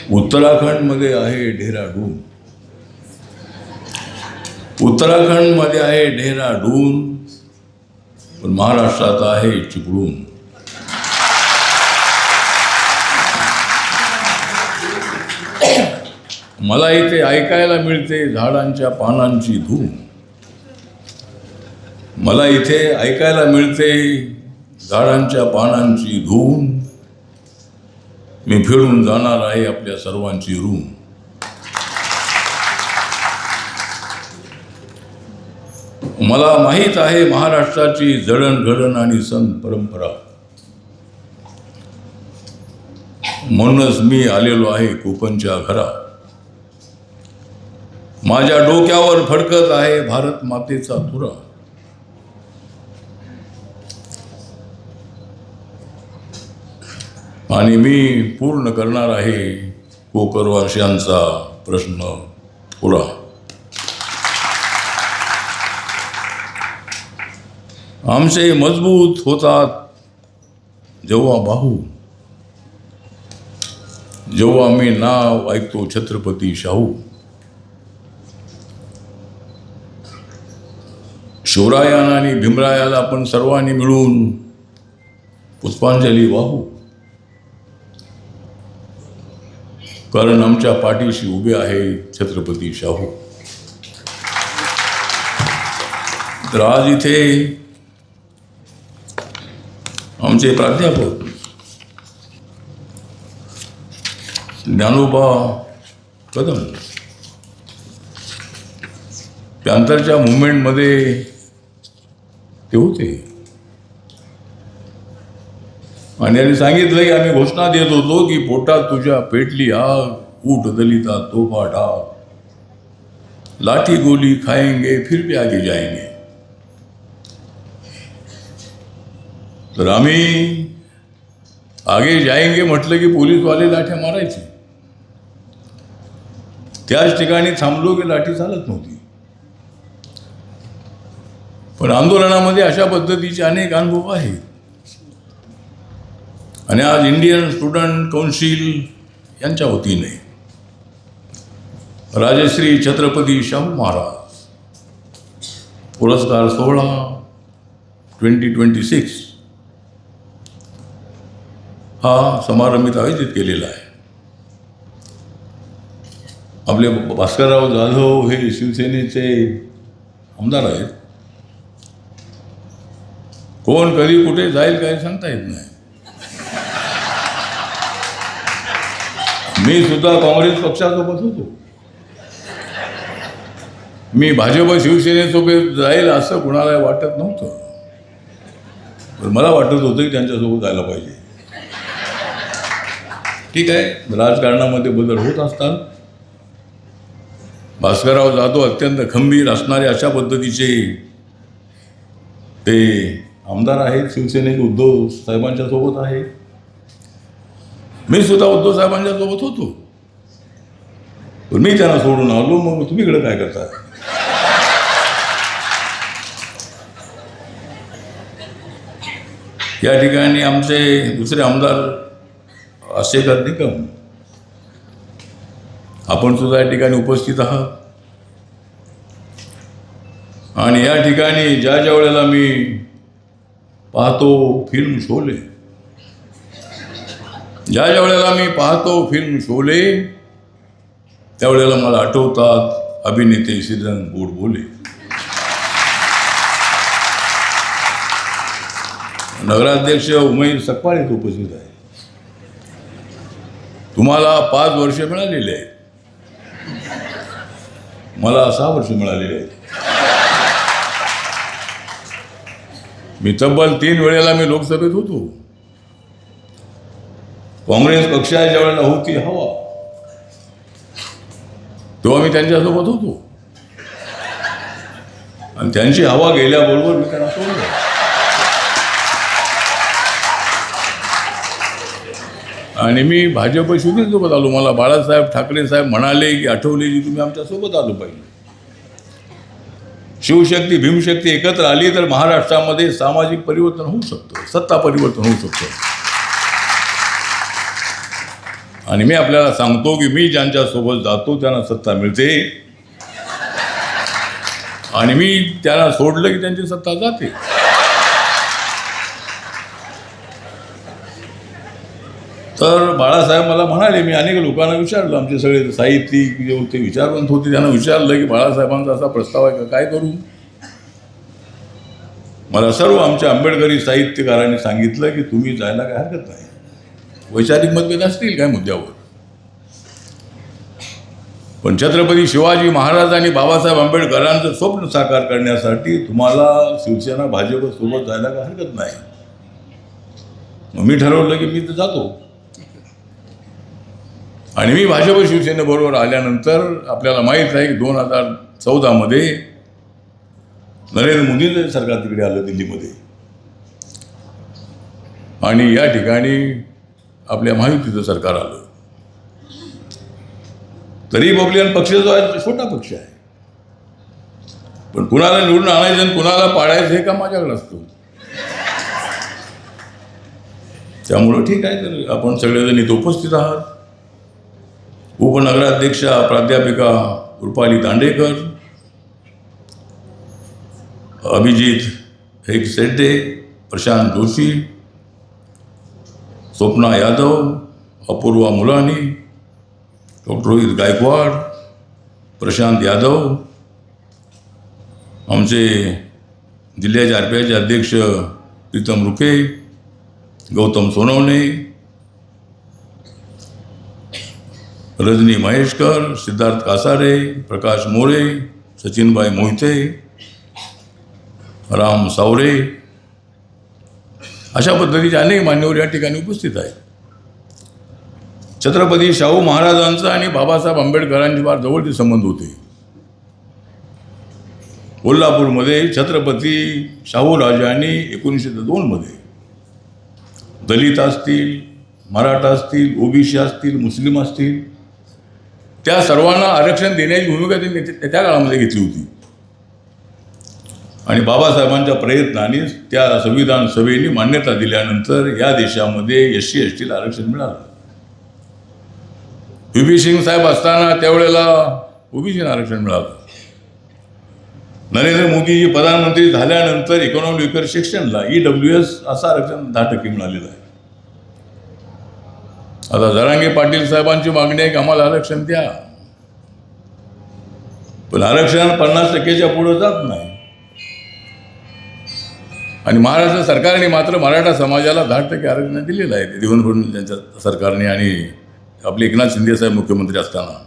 उत्तराखंडमध्ये आहे डेहराडून. उत्तराखंडमध्ये आहे डेहराडून, पण महाराष्ट्रात आहे चिपळूण. मला इथे ऐकायला मिळते झाडांच्या पानांची धूम. मला इथे ऐकायला मिळते झाडांच्या पानांची धूम. मी फिरून जाणार आहे आपल्या सर्वांची रूम. मला माहीत आहे महाराष्ट्राची जडणघडण आणि सण परंपरा. म्हणूनच मी आलेलो आहे कोकणच्या घरा. माझ्या डोक्यावर फडकत आहे भारत मातेचा तुरा. आणि मी पूर्ण करणार आहे कोकणवासियांचा प्रश्न पुरा. आमचे मजबूत होतात जेव्हा बाहू, जेव्हा मी नाव ऐकतो छत्रपती शाहू. शिवरायाला आणि भीमरायाला आपण सर्वांनी मिळून पुष्पांजली वाहू, कारण आमच्या पाठीशी उभे आहे छत्रपती शाहू. तर आज इथे आमचे प्राध्यापक ज्ञानोबा कदम त्यानंतरच्या मुवमेंटमध्ये ते होते आणि त्यांनी सांगितलं की आम्ही घोषणा देत होतो की पोटात तुझ्या पेटली आग, ऊट दलिता तोफा डाग, लाठी गोली खाएंगे फिर भी आगे जाएंगे. तर आम्ही आगे जाएंगे म्हटलं की पोलीसवाले लाठ्या मारायचे. त्याच ठिकाणी थांबलो की लाठी चालत नव्हती. पण आंदोलनामध्ये अशा पद्धतीचे अनेक अनुभव आहेत. आणि आज इंडियन स्टुडंट काउन्सिल यांच्या वतीने राजश्री छत्रपती शाहू महाराज पुरस्कार सोहळा 2026 हा समारंभित आयोजित केलेला आहे. आपले भास्करराव जाधव हे शिवसेनेचे आमदार आहेत. कोण कधी कुठे जाईल काही सांगता येत नाही. मी सुद्धा काँग्रेस पक्षासोबत होतो. मी भाजप शिवसेनेसोबत जाईल असं कुणाला वाटत नव्हतं, पण मला वाटत होतं की त्यांच्यासोबत जायला पाहिजे. ठीक आहे, राजकारणामध्ये बदल होत असतात. भास्करराव जाधव अत्यंत खंबीर असणारे अशा पद्धतीचे ते आमदार आहेत. शिवसेनेचे उद्धव साहेबांच्या सोबत आहे. मी सुद्धा उद्धव साहेबांच्या सोबत होतो, पण मी त्यांना सोडून आलो. मग तुम्ही इकडे काय करता? या ठिकाणी आमचे दुसरे आमदार आशेखर निकम आपण सुद्धा या ठिकाणी उपस्थित आहात. आणि या ठिकाणी ज्या वेळेला मी पाहतो फिल्म शोले, ज्या वेळेला मी पाहतो फिल्म शोले, त्यावेळेला मला आठवतात अभिनेते श्रीरंग गोडबोले. नगराध्यक्ष उमेश सकपाळ येथे उपस्थित आहे. तुम्हाला 5 वर्ष मिळालेली आहेत, मला 6 वर्ष मिळालेली आहेत. मी तब्बल 3 वेळेला मी लोकसभेत होतो. काँग्रेस पक्षाच्या वेळेला होती हवा, तेव्हा मी त्यांच्यासोबत होतो. आणि त्यांची हवा गेल्याबरोबर मी त्यांना सोडलं. आणि मी भाजप शिवसेनेसोबत आलो. मला बाळासाहेब ठाकरे साहेब म्हणाले की आठवलेजी तुम्ही आमच्यासोबत आलो पाहिजे. शिवशक्ती भीमशक्ती एकत्र आली तर महाराष्ट्रामध्ये सामाजिक परिवर्तन होऊ शकतं, सत्ता परिवर्तन होऊ शकतं. आणि मी आपल्याला सांगतो की मी ज्यांच्यासोबत जातो त्यांना सत्ता मिळते आणि मी त्यांना सोडलं की त्यांची सत्ता जाते. तर बाळासाहेब मला म्हणाले, मी अनेक लोकांना विचारलं, आमचे सगळे साहित्यिक जे होते विचारवंत होते त्यांना विचारलं की बाळासाहेबांचा असा प्रस्ताव आहे का, काय करू. मला सर्व आमच्या आंबेडकरी साहित्यकारांनी सांगितलं की तुम्ही जायला काय हरकत नाही. वैचारिक मतभेद असतील काय मुद्द्यावर, पण छत्रपती शिवाजी महाराज आणि बाबासाहेब आंबेडकरांचं स्वप्न साकार करण्यासाठी तुम्हाला शिवसेना भाजप सोबत जायला काय हरकत नाही. मग मी ठरवलं की मी तर जातो. आणि मी भाजप शिवसेनेबरोबर आल्यानंतर आपल्याला माहीत आहे की 2014 नरेंद्र मोदींचं सरकार तिकडे आलं दिल्लीमध्ये आणि या ठिकाणी आपल्या महायुतीचं सरकार आलं. तरी रिपब्लिकन पक्ष जो आहे छोटा पक्ष आहे, पण कुणाला निवडून आणायचं आणि कुणाला पाडायचं हे का माझ्याकडे असतो. त्यामुळं ठीक आहे, तर आपण सगळेजण इथं उपस्थित आहात. उपनगराध्यक्षा प्राध्यापिका रुपाली दांडेकर, अभिजित हेगसेड्डे, प्रशांत जोशी, स्वप्ना यादव, अपूर्वा मुलानी, डॉक्टर रोहित गायकवाड, प्रशांत यादव, आमचे जिल्ह्याचे RPIचे अध्यक्ष प्रीतम रुके, गौतम सोनवणे, रजनी महेशकर, सिद्धार्थ कासारे, प्रकाश मोरे, सचिनभाई मोहिते, राम सावरे, अशा पद्धतीचे अनेक मान्यवर या ठिकाणी उपस्थित आहेत. छत्रपती शाहू महाराजांचा आणि बाबासाहेब आंबेडकरांचे फार जवळचे संबंध होते. कोल्हापूरमध्ये छत्रपती शाहू राजांनी 1902 दलित असतील, मराठा असतील, OBC असतील, मुस्लिम असतील, त्या सर्वांना आरक्षण देण्याची भूमिका त्यांनी त्या काळामध्ये घेतली होती. आणि बाबासाहेबांच्या प्रयत्नाने त्या संविधान सभेने मान्यता दिल्यानंतर या देशामध्ये SC ST आरक्षण मिळालं. VP सिंग साहेब असताना त्यावेळेला OBC आरक्षण मिळालं. नरेंद्र मोदीजी प्रधानमंत्री झाल्यानंतर इकॉनॉमिक वेकर सेक्शनला EWS असं आरक्षण 10% मिळालेलं आहे. आता जरांगे पाटील साहेबांची मागणी आहे की आम्हाला आरक्षण द्या, पण आरक्षण 50%च्या पुढे जात नाही. आणि महाराष्ट्र सरकारने मात्र मराठा समाजाला 10% आरक्षण दिलेलं आहे. देवेंद्र फडणवीस यांच्या सरकारने आणि आपले एकनाथ शिंदे साहेब मुख्यमंत्री असताना.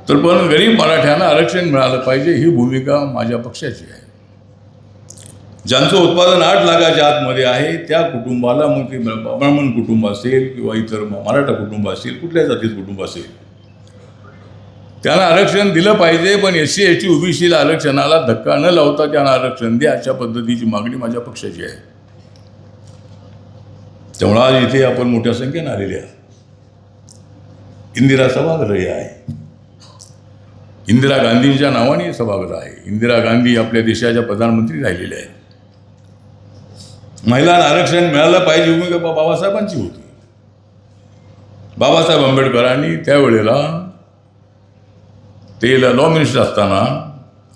तर पण गरीब मराठ्यांना आरक्षण मिळालं पाहिजे ही भूमिका माझ्या पक्षाची आहे. ज्यांचं उत्पादन 8 लाखाच्या आतमध्ये आहे त्या कुटुंबाला, मग ते ब्राह्मण कुटुंब असेल किंवा इतर मराठा कुटुंब असेल, कुठल्याही जातीचं कुटुंब असेल, त्यांना आरक्षण दिलं पाहिजे. पण SC ST OBC आरक्षणाला धक्का न लावता त्यांना आरक्षण द्या, अशा पद्धतीची मागणी माझ्या पक्षाची आहे. त्यामुळे आज इथे आपण मोठ्या संख्येने आलेले आहे. इंदिरा सभागृह आहे, इंदिरा गांधींच्या नावाने सभागृह आहे. इंदिरा गांधी आपल्या देशाच्या प्रधानमंत्री राहिलेल्या आहेत. महिलांना आरक्षण मिळालं पाहिजे भूमिका बाबासाहेबांची होती. बाबासाहेब आंबेडकरांनी त्यावेळेला ते लॉ मिनिस्टर असताना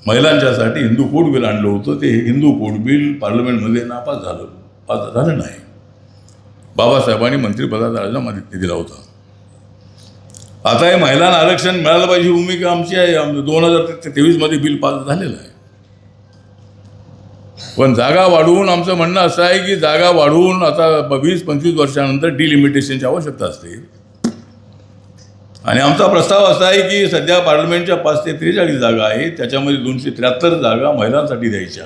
महिलांच्यासाठी हिंदू कोड बिल आणलं होतं. ते हिंदू कोड बिल पार्लमेंटमध्ये नापास झालं, पास झालं नाही. बाबासाहेबांनी मंत्रिपदाचा राजीनामा दिला होता. आता हे महिलांना आरक्षण मिळालं पाहिजे ही भूमिका आमची आहे. 2023 बिल पास झालेलं आहे. पण जागा वाढवून आमचं म्हणणं असं आहे की जागा वाढवून आता 20-25 वर्षानंतर डिलिमिटेशनची आवश्यकता असते. आणि आमचा प्रस्ताव असा आहे की सध्या पार्लमेंटच्या 543 जागा आहेत, त्याच्यामध्ये 273 जागा महिलांसाठी द्यायच्या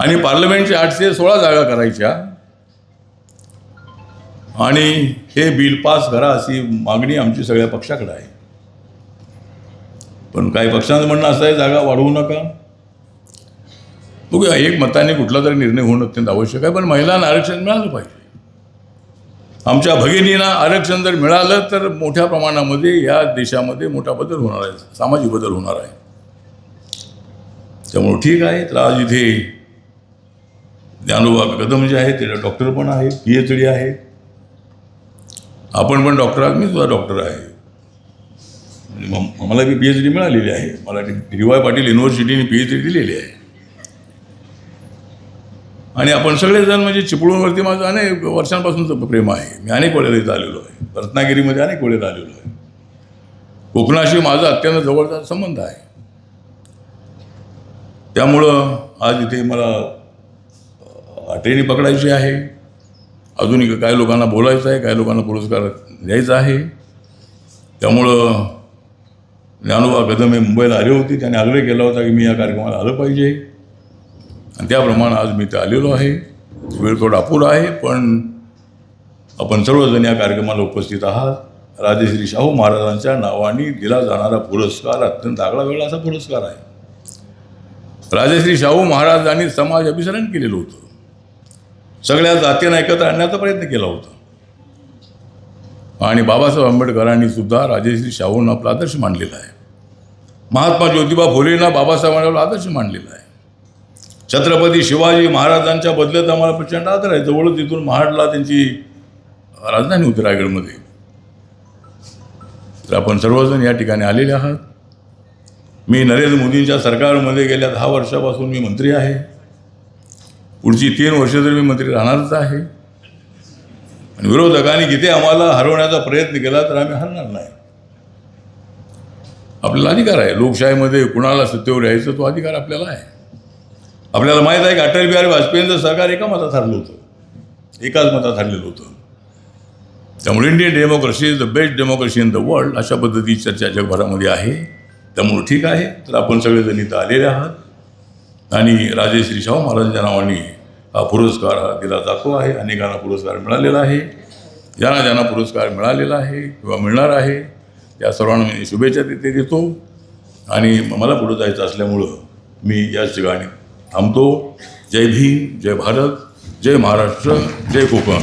आणि पार्लमेंटच्या 816 जागा करायच्या आणि हे बिल पास करा अशी मागणी आमची सगळ्या पक्षाकडे आहे. पण काही पक्षांचं म्हणणं असं आहे जागा वाढवू नका. बघूया, एक मताने कुठला तरी निर्णय होणं अत्यंत आवश्यक आहे. पण महिलांना आरक्षण मिळालं पाहिजे. आमच्या भगिनींना आरक्षण जर मिळालं तर मोठ्या प्रमाणामध्ये या देशामध्ये मोठा बदल होणार आहे, सामाजिक बदल होणार आहे. त्यामुळे ठीक आहे. तर आज इथे ज्ञानोबा कदम जे आहे ते डॉक्टर पण आहे, PhD आहे. आपण पण डॉक्टर आहात, मी सुद्धा डॉक्टर आहे. मला बी PhD मिळालेली आहे. मला DY पाटील युनिव्हर्सिटीने PhD दिलेली आहे. आणि आपण सगळेजण म्हणजे चिपळूणवरती माझं अनेक वर्षांपासूनचं प्रेम आहे. मी अनेक वेळेला इथं आलेलो आहे. रत्नागिरीमध्ये अनेक वेळेला आलेलो आहे. कोकणाशी माझा अत्यंत जवळचा संबंध आहे. त्यामुळं आज इथे मला ट्रेनी पकडायची आहे. अजूनही काही लोकांना बोलायचं आहे, काही लोकांना पुरस्कार द्यायचा आहे. त्यामुळं ज्ञानोबा कदम हे मुंबईला आले होते. त्याने आग्रह केला होता की मी या कार्यक्रमाला आलं पाहिजे आणि त्याप्रमाणे आज मी इथे आलेलो आहे. वेळ थोडा अपुरा आहे, पण आपण सर्वजण या कार्यक्रमाला उपस्थित आहात. राजेश्री शाहू महाराजांच्या नावाने दिला जाणारा पुरस्कार अत्यंत आगळावेगळा असा पुरस्कार आहे. राजेश्री शाहू महाराजांनी समाज अभिसरण केलेलं होतं. सगळ्या जातींना एकत्र आणण्याचा प्रयत्न केला होता. आणि बाबासाहेब आंबेडकरांनी सुद्धा राजेश्री शाहूंना आपला आदर्श मानलेला आहे. महात्मा ज्योतिबा फुलेंना बाबासाहेबांना आदर्श मानलेला आहे. छत्रपती शिवाजी महाराजांच्या बदल्यात आम्हाला प्रचंड आदर आहे. जवळच तिथून महाडला त्यांची राजधानी होती, रायगडमध्ये. तर आपण सर्वजण या ठिकाणी आलेले आहात. मी नरेंद्र मोदींच्या सरकारमध्ये गेल्या 10 वर्षापासून मी मंत्री आहे. पुढची 3 वर्ष तर मी मंत्री राहणारच आहे. आणि विरोधकांनी किती आम्हाला हरवण्याचा प्रयत्न केला तर आम्ही हरणार नाही. आपल्याला अधिकार आहे. लोकशाहीमध्ये कुणाला सत्तेवर यायचं तो अधिकार आपल्याला आहे. आपल्याला माहीत आहे की अटल बिहारी वाजपेयींचं सरकार एका मतात हरलं होतं, एकाच मतात हरलेलं होतं. त्यामुळे Indian democracy is the best democracy in the world अशा पद्धतीची चर्चा जगभरामध्ये आहे. त्यामुळे ठीक आहे. तर आपण सगळेजण इथं आलेले आहात आणि राजेश्री शाहू महाराजांच्या नावाने हा पुरस्कार दिला जातो आहे. अनेकांना पुरस्कार मिळालेला आहे. ज्यांना पुरस्कार मिळालेला आहे किंवा मिळणार आहे त्या सर्वांना मी शुभेच्छा तिथे देतो. आणि मला पुढं जायचं असल्यामुळं मी याच ठिकाणी थांबतो. जय भीम, जय भारत, जय महाराष्ट्र, जय कोकण.